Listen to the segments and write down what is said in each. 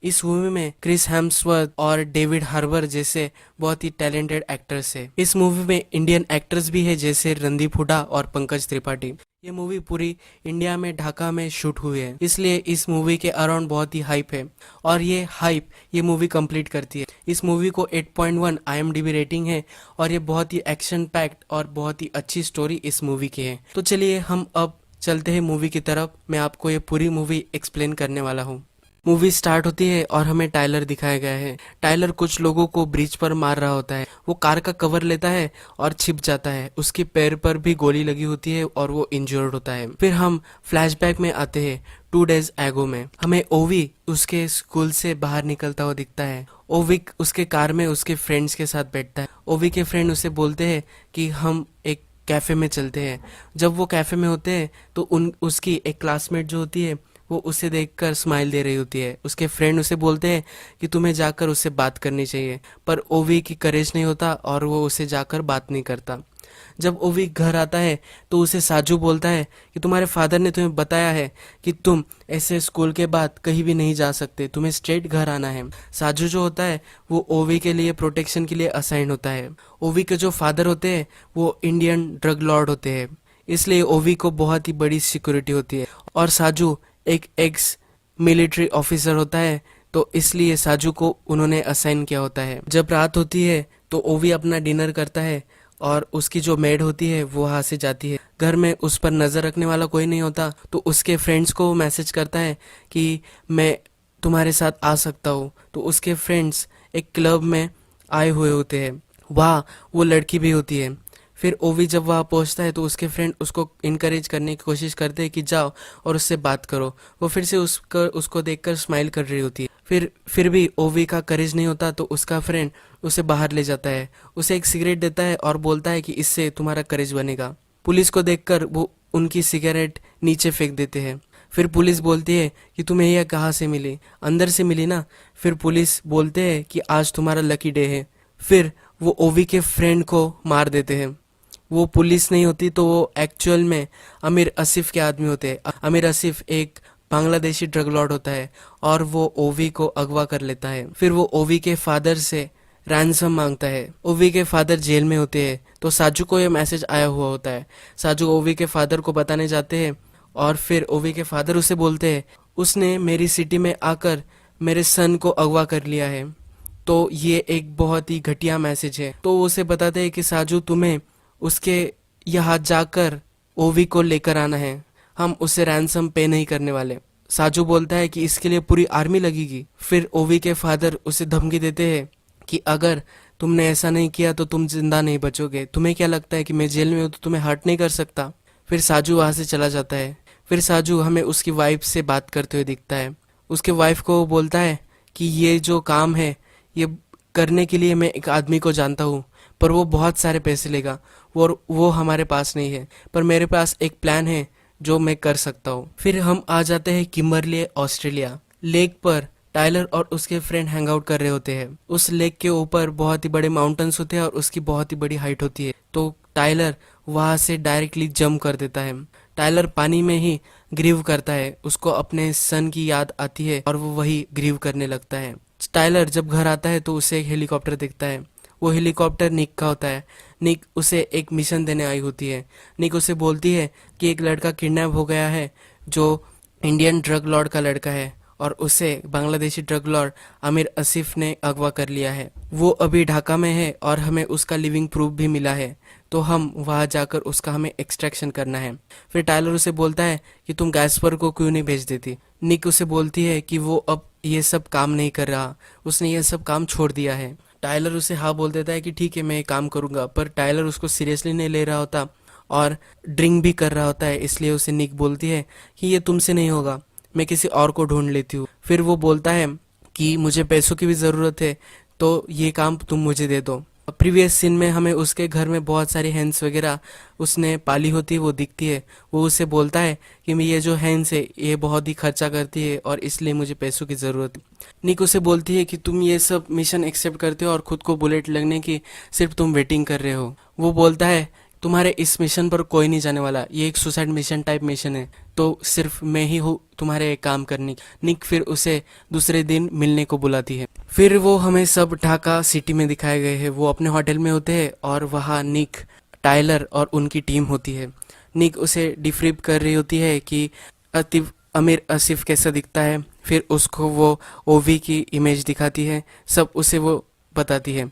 इस मूवी में Chris Hemsworth और डेविड हार्बर जैसे बहुत ही टैलेंटेड एक्टर्स है। इस मूवी में इंडियन एक्टर्स भी है जैसे रणदीप हुड्डा और पंकज त्रिपाठी। ये मूवी पूरी इंडिया में ढाका में शूट हुई है, इसलिए इस मूवी के अराउंड बहुत ही हाइप है और ये मूवी कंप्लीट करती है। इस मूवी को 8.1 IMDb रेटिंग है और ये बहुत ही एक्शन पैक्ड और बहुत ही अच्छी स्टोरी इस मूवी की है। तो चलिए हम अब चलते हैं मूवी की तरफ। मैं आपको ये पूरी मूवी एक्सप्लेन करने वाला हूँ। मूवी स्टार्ट होती है और हमें टाइलर दिखाया गया है। टाइलर कुछ लोगों को ब्रिज पर मार रहा होता है। वो कार का कवर लेता है और छिप जाता है। उसके पैर पर भी गोली लगी होती है और वो इंजर्ड होता है। फिर हम फ्लैशबैक में आते हैं 2 days एगो में। हमें ओवी उसके स्कूल से बाहर निकलता हुआ दिखता है। ओवी उसके कार में उसके फ्रेंड्स के साथ बैठता है। ओवी के फ्रेंड उसे बोलते हैं कि हम एक कैफे में चलते हैं। जब वो कैफे में होते हैं तो उसकी एक क्लासमेट जो होती है वो उसे देखकर स्माइल दे रही होती है। उसके फ्रेंड उसे बोलते हैं कि तुम्हें जाकर उससे बात करनी चाहिए, पर ओवी की करेज नहीं होता और वो उसे जाकर बात नहीं करता। जब ओवी घर आता है तो उसे साजू बोलता है कि तुम्हारे फादर ने तुम्हें बताया है कि तुम ऐसे स्कूल के बाद कहीं भी नहीं जा सकते, तुम्हें स्ट्रेट घर आना है। साजू जो होता है वो ओवी के लिए प्रोटेक्शन के लिए असाइन होता है। ओवी के जो फादर होते हैं वो इंडियन ड्रग लॉर्ड होते हैं, इसलिए ओवी को बहुत ही बड़ी सिक्योरिटी होती है। और साजू एक एक्स मिलिट्री ऑफिसर होता है, तो इसलिए साजू को उन्होंने असाइन किया होता है। जब रात होती है तो ओवी अपना डिनर करता है और उसकी जो मेड होती है वो वहां से जाती है। घर में उस पर नजर रखने वाला कोई नहीं होता, तो उसके फ्रेंड्स को मैसेज करता है कि मैं तुम्हारे साथ आ सकता हूँ। तो उसके फ्रेंड्स एक क्लब में आए हुए होते हैं, वहाँ वो लड़की भी होती है। फिर ओवी जब वहाँ पहुँचता है तो उसके फ्रेंड उसको इनकरेज करने की कोशिश करते हैं कि जाओ और उससे बात करो। वो फिर से उसको देखकर स्माइल कर रही होती है। फिर भी ओवी का करेज नहीं होता, तो उसका फ्रेंड उसे बाहर ले जाता है, उसे एक सिगरेट देता है और बोलता है कि इससे तुम्हारा करेज बनेगा। पुलिस को देखकर वो उनकी सिगरेट नीचे फेंक देते हैं। फिर पुलिस बोलती है कि तुम्हें यह कहाँ से मिली? अंदर से मिली ना। फिर पुलिस बोलते हैं कि आज तुम्हारा लकी डे है। फिर वो ओवी के फ्रेंड को मार देते हैं। वो पुलिस नहीं होती, तो वो एक्चुअल में अमीर आसिफ के आदमी होते हैं। अमीर आसिफ एक बांग्लादेशी ड्रग लॉर्ड होता है और वो ओवी को अगवा कर लेता है। फिर वो ओवी के फादर से रैंसम मांगता है। ओवी के फादर जेल में होते हैं, तो साजू को ये मैसेज आया हुआ होता है। साजू ओवी के फादर को बताने जाते हैं और फिर ओवी के फादर उसे बोलते हैं उसने मेरी सिटी में आकर मेरे सन को अगवा कर लिया है। तो ये एक बहुत ही घटिया मैसेज है। तो वो उसे बताते हैं कि साजू तुम्हें उसके यहाँ जाकर ओवी को लेकर आना है, हम उसे रैंसम पे नहीं करने वाले। साजू बोलता है कि इसके लिए पूरी आर्मी लगेगी। फिर ओवी के फादर उसे धमकी देते हैं कि अगर तुमने ऐसा नहीं किया तो तुम जिंदा नहीं बचोगे। तुम्हें क्या लगता है कि मैं जेल में हूँ तो तुम्हें हर्ट नहीं कर सकता? फिर साजू वहाँ से चला जाता है। फिर साजू हमें उसकी वाइफ से बात करते हुए दिखता है। उसके वाइफ को वो बोलता है कि ये जो काम है ये करने के लिए मैं एक आदमी को जानता हूँ, पर वो बहुत सारे पैसे लेगा और वो हमारे पास नहीं है, पर मेरे पास एक प्लान है जो मैं कर सकता हूँ। फिर हम आ जाते हैं किम्बरले ऑस्ट्रेलिया। लेक पर टाइलर और उसके फ्रेंड हैंग आउट कर रहे होते हैं। उस लेक के ऊपर बहुत ही बड़े माउंटेन्स होते हैं और उसकी बहुत ही बड़ी हाइट होती है, तो टाइलर वहां से डायरेक्टली जंप कर देता है। टाइलर पानी में ही ग्रीव करता है। उसको अपने सन की याद आती है और वो वही ग्रीव करने लगता है। टाइलर जब घर आता है तो उसे एक हेलीकॉप्टर दिखता है। वो हेलीकॉप्टर निक का होता है। निक उसे एक मिशन देने आई होती है। निक उसे बोलती है कि एक लड़का किडनैप हो गया है जो इंडियन ड्रग लॉर्ड का लड़का है और उसे बांग्लादेशी ड्रग लॉर्ड आमिर आसिफ ने अगवा कर लिया है। वो अभी ढाका में है और हमें उसका लिविंग प्रूफ भी मिला है, तो हम वहां जाकर उसका हमें एक्सट्रैक्शन करना है। फिर टाइलर उसे बोलता है कि तुम गैस्पर को क्यों नहीं भेज देती। निक उसे बोलती है कि वो अब ये सब काम नहीं कर रहा, उसने ये सब काम छोड़ दिया है। टाइलर उसे हाँ बोल देता है कि ठीक है मैं ये काम करूंगा, पर टाइलर उसको सीरियसली नहीं ले रहा होता और ड्रिंक भी कर रहा होता है। इसलिए उसे निक बोलती है कि ये तुमसे नहीं होगा, मैं किसी और को ढूंढ लेती हूँ। फिर वो बोलता है कि मुझे पैसों की भी ज़रूरत है, तो ये काम तुम मुझे दे दो। प्रीवियस सीन में हमें उसके घर में बहुत सारी हैंस वगैरह उसने पाली होती है वो दिखती है। वो उसे बोलता है कि मैं ये जो हैंस है ये बहुत ही खर्चा करती है और इसलिए मुझे पैसों की ज़रूरत है। निक उसे बोलती है कि तुम ये सब मिशन एक्सेप्ट करते हो और खुद को बुलेट लगने की सिर्फ तुम वेटिंग कर रहे हो। वो बोलता है तुम्हारे इस मिशन पर कोई नहीं जाने वाला, ये एक सुसाइड मिशन टाइप मिशन है, तो सिर्फ मैं ही हूँ तुम्हारे काम करने। निक फिर उसे दूसरे दिन मिलने को बुलाती है। फिर वो हमें सब ढाका सिटी में दिखाए गए हैं। वो अपने होटल में होते हैं और वहाँ निक, टाइलर और उनकी टीम होती है। निक उसे डिफ्रीब कर रही होती है कि अतिफ अमीर आसिफ कैसा दिखता है। फिर उसको वो ओवी की इमेज दिखाती है, सब उसे वो बताती है।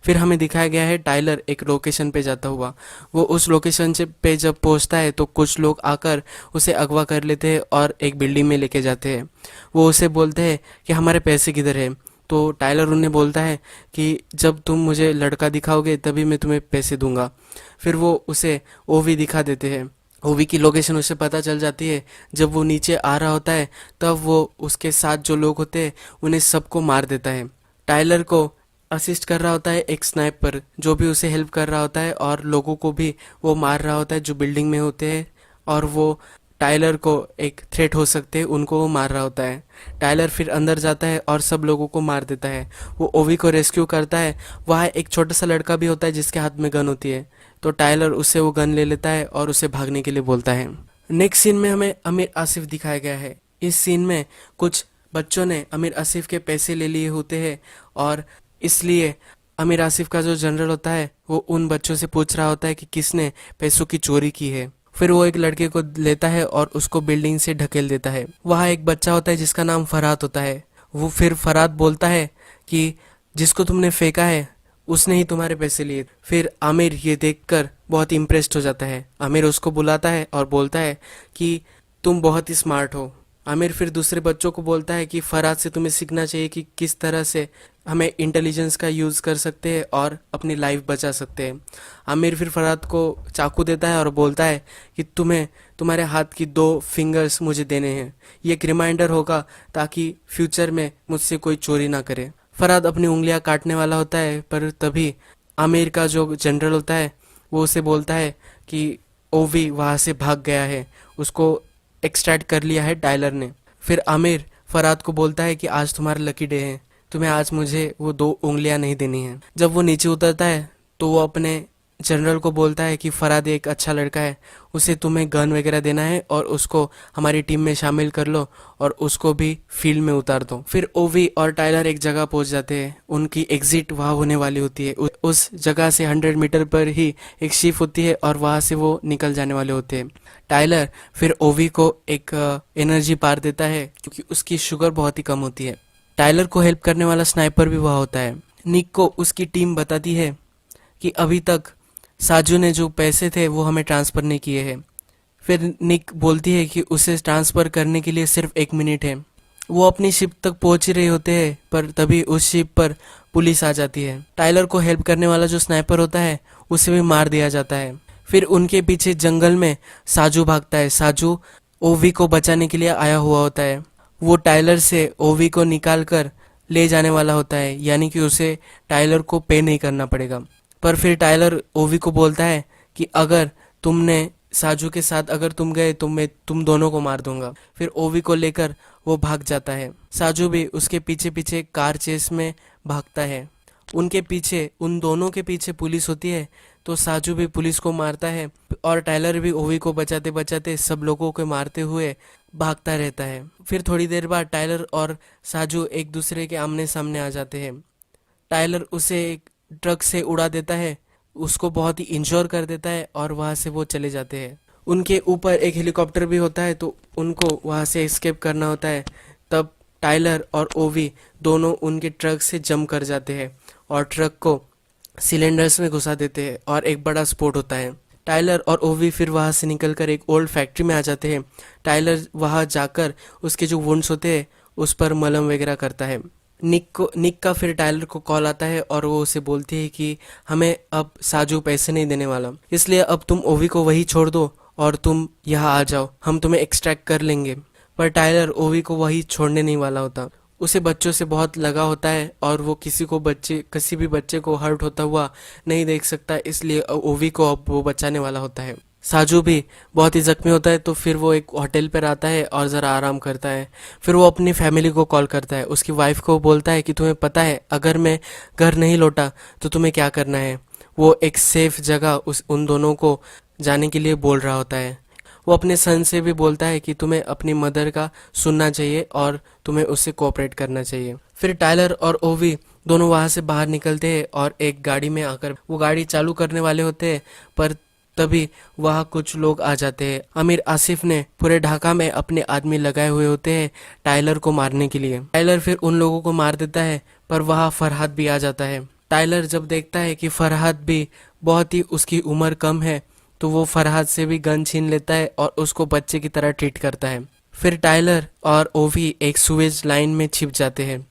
फिर हमें दिखाया गया है टाइलर एक लोकेशन पे जाता हुआ। वो उस लोकेशन से पे जब पहुंचता है तो कुछ लोग आकर उसे अगवा कर लेते हैं और एक बिल्डिंग में लेके जाते हैं। वो उसे बोलते हैं कि हमारे पैसे किधर है। तो टाइलर उन्हें बोलता है कि जब तुम मुझे लड़का दिखाओगे तभी मैं तुम्हें पैसे दूंगा। फिर वो उसे ओवी दिखा देते हैं। ओवी की लोकेशन उसे पता चल जाती है। जब वो नीचे आ रहा होता है तब वो उसके साथ जो लोग होते हैं उन्हें सबको मार देता है। टाइलर को असिस्ट कर रहा होता है एक स्नाइपर जो भी उसे हेल्प कर रहा होता है, और लोगों को भी वो मार रहा होता है जो बिल्डिंग में होते हैं, और वो टाइलर को एक थ्रेट हो सकते हैं उनको वो मार रहा होता है। टाइलर फिर अंदर जाता है और सब लोगों को मार देता है। वो ओवी को रेस्क्यू करता है। वहाँ एक छोटा सा लड़का भी होता है जिसके हाथ में गन होती है, तो टाइलर उससे वो गन ले लेता है और उसे भागने के लिए बोलता है। नेक्स्ट सीन में हमें अमीर आसिफ दिखाया गया है। इस सीन में कुछ बच्चों ने अमीर आसिफ के पैसे ले लिए होते हैं, और इसलिए अमीर आसिफ का जो जनरल होता है वो उन बच्चों से पूछ रहा होता है कि किसने पैसों की चोरी की है। फिर वो एक लड़के को लेता है और उसको बिल्डिंग से ढकेल देता है। वहाँ एक बच्चा होता है जिसका नाम फरहाद होता है। वो फिर फरहाद बोलता है कि जिसको तुमने फेंका है उसने ही तुम्हारे पैसे लिए। फिर आमिर ये देखकर बहुत इम्प्रेस्ड हो जाता है। आमिर उसको बुलाता है और बोलता है कि तुम बहुत ही स्मार्ट हो। आमिर फिर दूसरे बच्चों को बोलता है कि फरहाद से तुम्हें सीखना चाहिए कि किस तरह से हमें इंटेलिजेंस का यूज़ कर सकते हैं और अपनी लाइफ बचा सकते हैं। आमिर फिर फरहाद को चाकू देता है और बोलता है कि तुम्हें तुम्हारे हाथ की 2 फिंगर्स मुझे देने हैं। ये एक रिमाइंडर होगा ताकि फ्यूचर में मुझसे कोई चोरी ना करे। फरहाद अपनी उंगलियां काटने वाला होता है, पर तभी आमिर का जो जनरल होता है वो उसे बोलता है कि ओवी वहाँ से भाग गया है, उसको एक्सट्रैक्ट कर लिया है टाइलर ने। फिर आमिर फरहाद को बोलता है कि आज तुम्हारा लकी डे है, तुम्हें आज मुझे वो 2 उंगलियां नहीं देनी है। जब वो नीचे उतरता है तो वो अपने जनरल को बोलता है कि फरहाद एक अच्छा लड़का है, उसे तुम्हें गन वगैरह देना है और उसको हमारी टीम में शामिल कर लो और उसको भी फील्ड में उतार दो। फिर ओवी और टाइलर एक जगह पहुंच जाते हैं। उनकी एग्जिट वहाँ होने वाली होती है। उस जगह से 100 मीटर पर ही एक शिप होती है और वहाँ से वो निकल जाने वाले होते हैं। टाइलर फिर ओवी को एक एनर्जी पार देता है क्योंकि उसकी शुगर बहुत ही कम होती है। टाइलर को हेल्प करने वाला स्नाइपर भी वहाँ होता है। निक को उसकी टीम बताती है कि अभी तक साजू ने जो पैसे थे वो हमें ट्रांसफ़र नहीं किए हैं। फिर निक बोलती है कि उसे ट्रांसफ़र करने के लिए सिर्फ 1 मिनट है। वो अपनी शिप तक पहुंच ही रहे होते हैं, पर तभी उस शिप पर पुलिस आ जाती है। टाइलर को हेल्प करने वाला जो स्नाइपर होता है उसे भी मार दिया जाता है। फिर उनके पीछे जंगल में साजू भागता है। साजू ओवी को बचाने के लिए आया हुआ होता है। वो टाइलर से ओवी को निकाल कर ले जाने वाला होता है, यानी कि उसे टाइलर को पे नहीं करना पड़ेगा। पर फिर टाइलर ओवी को बोलता है कि अगर तुमने साजू के साथ अगर तुम गए तो मैं तुम दोनों को मार दूंगा। फिर ओवी को लेकर वो भाग जाता है। साजू भी उसके पीछे पीछे कार चेस में भागता है। उनके पीछे, उन दोनों के पीछे पुलिस होती है, तो साजू भी पुलिस को मारता है और टाइलर भी ओवी को बचाते बचाते सब लोगों को मारते हुए भागता रहता है। फिर थोड़ी देर बाद टाइलर और साजू एक दूसरे के आमने सामने आ जाते हैं। टाइलर उसे एक ट्रक से उड़ा देता है, उसको बहुत ही इंश्योर कर देता है और वहाँ से वो चले जाते हैं। उनके ऊपर एक हेलीकॉप्टर भी होता है, तो उनको वहाँ से एस्केप करना होता है। तब टाइलर और ओवी दोनों उनके ट्रक से जंप कर जाते हैं और ट्रक को सिलेंडर्स में घुसा देते हैं और एक बड़ा स्फोट होता है। टाइलर और ओवी फिर वहाँ से निकलकर एक ओल्ड फैक्ट्री में आ जाते हैं। टाइलर वहाँ जाकर उसके जो वुंड्स होते हैं उस पर मलहम वगैरह करता है। निक का फिर टाइलर को कॉल आता है और वो उसे बोलती है कि हमें अब साजू पैसे नहीं देने वाला, इसलिए अब तुम ओवी को वही छोड़ दो और तुम यहाँ आ जाओ, हम तुम्हें एक्सट्रैक्ट कर लेंगे। पर टाइलर ओवी को वही छोड़ने नहीं वाला होता। उसे बच्चों से बहुत लगा होता है और वो किसी भी बच्चे को हर्ट होता हुआ नहीं देख सकता, इसलिए ओवी को अब वो बचाने वाला होता है। साजू भी बहुत ही जख्मी होता है, तो फिर वो एक होटल पर आता है और ज़रा आराम करता है। फिर वो अपनी फैमिली को कॉल करता है। उसकी वाइफ को बोलता है कि तुम्हें पता है अगर मैं घर नहीं लौटा तो तुम्हें क्या करना है। वो एक सेफ जगह उस उन दोनों को जाने के लिए बोल रहा होता है। वो अपने सन से भी बोलता है कि तुम्हें अपनी मदर का सुनना चाहिए और तुम्हें उससे कोऑपरेट करना चाहिए। फिर टाइलर और ओवी दोनों वहां से बाहर निकलते हैं और एक गाड़ी में आकर वो गाड़ी चालू करने वाले होते हैं, पर तभी वहाँ कुछ लोग आ जाते हैं। आमिर आसिफ ने पूरे ढाका में अपने आदमी लगाए हुए होते हैं टाइलर को मारने के लिए। टाइलर फिर उन लोगों को मार देता है, पर वहाँ फरहाद भी आ जाता है। टाइलर जब देखता है कि फरहाद भी बहुत ही उसकी उम्र कम है, तो वो फरहाद से भी गन छीन लेता है और उसको बच्चे की तरह ट्रीट करता है। फिर टाइलर और ओवी एक सुएज लाइन में छिप जाते हैं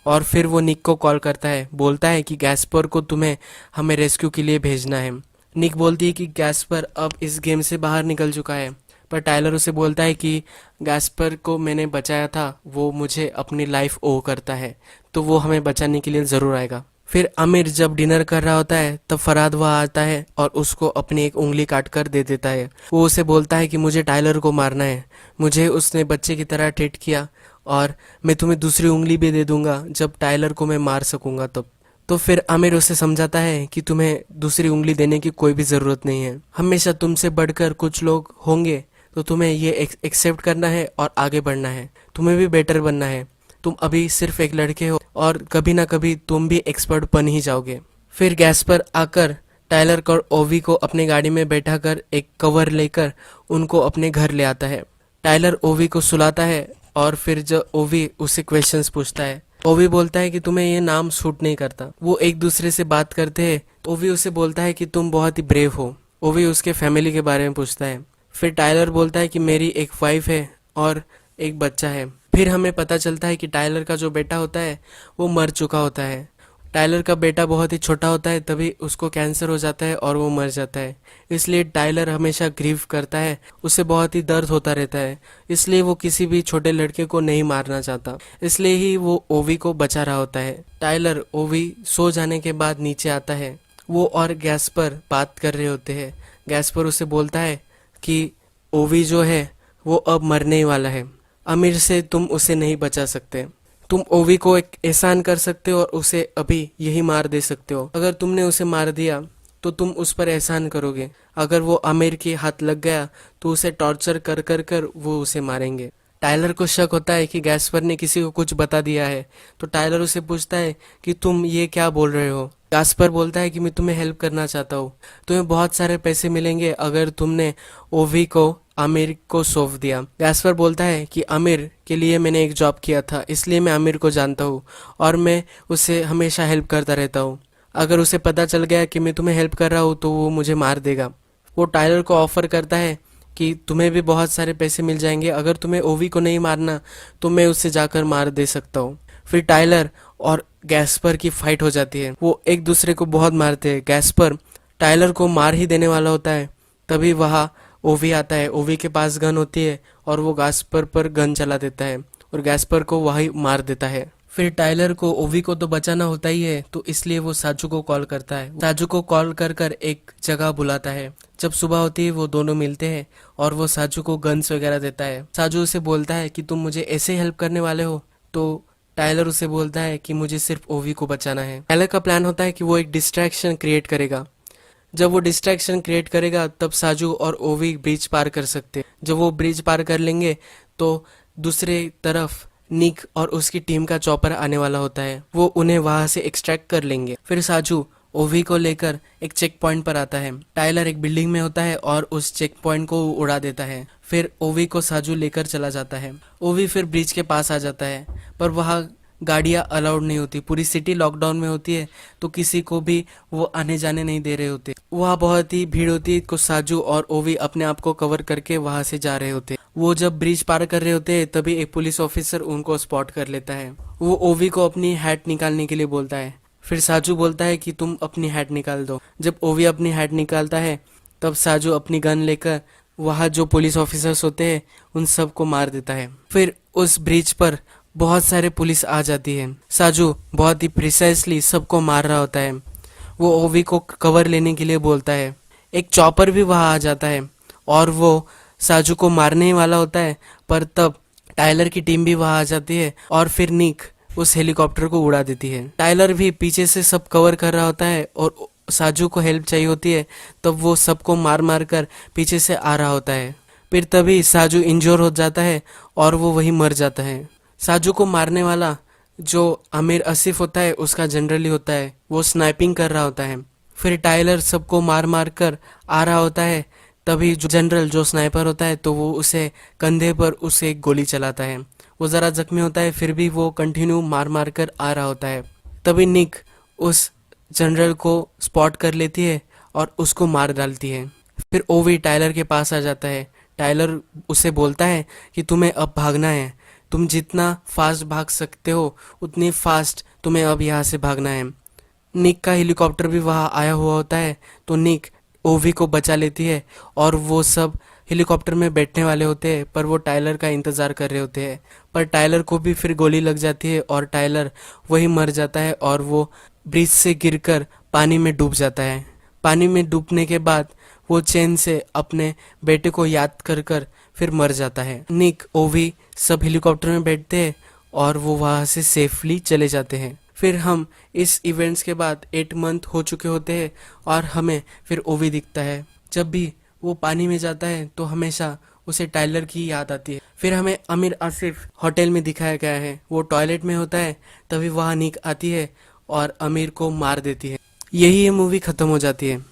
और फिर वो निक को कॉल करता है, बोलता है कि गैस्पर को तुम्हें हमें रेस्क्यू के लिए भेजना है। निक बोलती है कि गैस्पर अब इस गेम से बाहर निकल चुका है, पर टाइलर उसे बोलता है कि गैस्पर को मैंने बचाया था, वो मुझे अपनी लाइफ ओ करता है, तो वो हमें बचाने के लिए ज़रूर आएगा। फिर आमिर जब डिनर कर रहा होता है तब फरहाद वहाँ आता है और उसको अपनी एक उंगली काट कर दे देता है। वो उसे बोलता है कि मुझे टाइलर को मारना है, मुझे उसने बच्चे की तरह ट्रीट किया और मैं तुम्हें दूसरी उंगली भी दे दूंगा जब टाइलर को मैं मार सकूंगा तब। तो फिर आमिर उसे समझाता है कि तुम्हें दूसरी उंगली देने की कोई भी ज़रूरत नहीं है, हमेशा तुमसे बढ़कर कुछ लोग होंगे, तो तुम्हें ये एक्सेप्ट करना है और आगे बढ़ना है, तुम्हें भी बेटर बनना है। तुम अभी सिर्फ एक लड़के हो और कभी ना कभी तुम भी एक्सपर्ट बन ही जाओगे। फिर गैस पर आकर टाइलर और ओवी को अपने गाड़ी में बैठा कर एक कवर लेकर उनको अपने घर ले आता है। टाइलर ओवी को सुलाता है और फिर जब ओवी उससे क्वेश्चंस पूछता है, ओवी बोलता है कि तुम्हें ये नाम सूट नहीं करता। वो एक दूसरे से बात करते हैं। ओवी उसे बोलता है कि तुम बहुत ही ब्रेव हो। ओवी उसके फैमिली के बारे में पूछता है। फिर टाइलर बोलता है कि मेरी एक वाइफ है और एक बच्चा है। फिर हमें पता चलता है कि टाइलर का जो बेटा होता है वो मर चुका होता है। टाइलर का बेटा बहुत ही छोटा होता है, तभी उसको कैंसर हो जाता है और वो मर जाता है। इसलिए टाइलर हमेशा ग्रीव करता है, उसे बहुत ही दर्द होता रहता है, इसलिए वो किसी भी छोटे लड़के को नहीं मारना चाहता, इसलिए ही वो ओवी को बचा रहा होता है। टाइलर ओवी सो जाने के बाद नीचे आता है। वो और गैस पर बात कर रहे होते हैं। गैस पर उसे बोलता है कि ओवी जो है वो अब मरने ही वाला है, अमीर से तुम उसे नहीं बचा सकते। तुम ओवी को एक एहसान कर सकते हो और उसे अभी यही मार दे सकते हो। अगर तुमने उसे मार दिया तो तुम उस पर एहसान करोगे। अगर वो आमिर के हाथ लग गया तो उसे टॉर्चर कर कर कर वो उसे मारेंगे। टाइलर को शक होता है कि गैस्पर ने किसी को कुछ बता दिया है, तो टाइलर उसे पूछता है कि तुम ये क्या बोल रहे हो। गैस्पर बोलता है कि मैं तुम्हें हेल्प करना चाहता हूँ, तुम्हें बहुत सारे पैसे मिलेंगे अगर तुमने ओवी को आमिर को सौंप दिया। गैस्पर बोलता है कि आमिर के लिए मैंने एक जॉब किया था, इसलिए मैं आमिर को जानता हूँ और मैं उसे हमेशा हेल्प करता रहता हूँ। अगर उसे पता चल गया कि मैं तुम्हें हेल्प कर रहा हूँ तो वो मुझे मार देगा। वो टाइलर को ऑफर करता है कि तुम्हें भी बहुत सारे पैसे मिल जाएंगे, अगर तुम्हें ओवी को नहीं मारना तो मैं उससे जाकर मार दे सकता हूँ। फिर टाइलर और गैस्पर की फाइट हो जाती है। वो एक दूसरे को बहुत मारते हैं। गैस्पर टाइलर को मार ही देने वाला होता है, तभी वहाँ ओवी आता है। ओवी के पास गन होती है और वो गैस्पर पर गन चला देता है और गैस्पर को वही मार देता है। फिर टाइलर को ओवी को तो बचाना होता ही है, तो इसलिए वो साजू को कॉल करता है। साजू को कॉल कर कर एक जगह बुलाता है। जब सुबह होती है वो दोनों मिलते हैं और वो साजू को गन्स वगैरह देता है। साजू उसे बोलता है कि तुम मुझे ऐसे हेल्प करने वाले हो, तो टाइलर उसे बोलता है कि मुझे सिर्फ ओवी को बचाना है। टाइलर का प्लान होता है कि वो एक डिस्ट्रैक्शन क्रिएट करेगा। जब वो डिस्ट्रैक्शन क्रिएट करेगा तब साजू और ओवी ब्रिज पार कर सकते। जब वो ब्रिज पार कर लेंगे तो दूसरे तरफ निक और उसकी टीम का चॉपर आने वाला होता है। वो उन्हें वहां से एक्सट्रैक्ट कर लेंगे। फिर साजू ओवी को लेकर एक चेक पॉइंट पर आता है। टाइलर एक बिल्डिंग में होता है और उस चेक पॉइंट को उड़ा देता है। फिर ओवी को साजू लेकर चला जाता है। ओवी फिर ब्रिज के पास आ जाता है, पर वहाँ गाड़ियाँ अलाउड नहीं होती। पूरी सिटी लॉकडाउन में होती है, तो किसी को भी वो आने जाने नहीं दे रहे होते। वहाँ बहुत ही भीड़ होती है, तो साजू और ओवी अपने आप को कवर करके वहाँ से जा रहे होते। वो जब ब्रिज पार कर रहे होते हैं तभी एक पुलिस ऑफिसर उनको स्पॉट कर लेता है। वो ओवी को अपनी हैट निकालने के लिए बोलता है। फिर साजू बोलता है कि तुम अपनी हैट निकाल दो। जब ओवी अपनी हैट निकालता है तब साजू अपनी गन लेकर वहाँ जो पुलिस ऑफिसर्स होते हैं उन सबको मार देता है। फिर उस ब्रिज पर बहुत सारे पुलिस आ जाती है। साजू बहुत ही प्रिसाइसली सबको मार रहा होता है। वो ओवी को कवर लेने के लिए बोलता है। एक चॉपर भी वहाँ आ जाता है और वो साजू को मारने ही वाला होता है, पर तब टाइलर की टीम भी वहाँ आ जाती है और फिर निक उस हेलीकॉप्टर को उड़ा देती है। टाइलर भी पीछे से सब कवर कर रहा होता है और साजू को हेल्प चाहिए होती है तब वो सबको मार मार कर पीछे से आ रहा होता है। फिर तभी साजू इंजोर हो जाता है और वो वहीं मर जाता है। साजू को मारने वाला जो आमिर आसिफ होता है उसका जनरली होता है, वो स्नाइपिंग कर रहा होता है। फिर टाइलर सबको मार मार कर आ रहा होता है, तभी जो जनरल जो स्नाइपर होता है तो वो उसे कंधे पर उसे एक गोली चलाता है। वो ज़रा जख्मी होता है फिर भी वो कंटिन्यू मार मार कर आ रहा होता है। तभी निक उस जनरल को स्पॉट कर लेती है और उसको मार डालती है। फिर ओवी टाइलर के पास आ जाता है। टाइलर उसे बोलता है कि तुम्हें अब भागना है, तुम जितना फास्ट भाग सकते हो उतनी फास्ट तुम्हें अब यहाँ से भागना है। निक का हेलीकॉप्टर भी वहाँ आया हुआ होता है तो निक ओवी को बचा लेती है और वो सब हेलीकॉप्टर में बैठने वाले होते हैं पर वो टाइलर का इंतज़ार कर रहे होते हैं। पर टाइलर को भी फिर गोली लग जाती है और टाइलर वही मर जाता है और वो ब्रिज से गिरकर पानी में डूब जाता है। पानी में डूबने के बाद वो चैन से अपने बेटे को याद कर कर फिर मर जाता है। निक ओवी सब हेलीकॉप्टर में बैठते हैं और वो वहाँ से सेफली चले जाते हैं। फिर हम इस इवेंट्स के बाद 8 मंथ हो चुके होते हैं और हमें फिर ओवी दिखता है। जब भी वो पानी में जाता है तो हमेशा उसे टाइलर की याद आती है। फिर हमें आमिर आसिफ होटल में दिखाया गया है, वो टॉयलेट में होता है, तभी वहाँ निक आती है और आमिर को मार देती है। यही ये मूवी खत्म हो जाती है।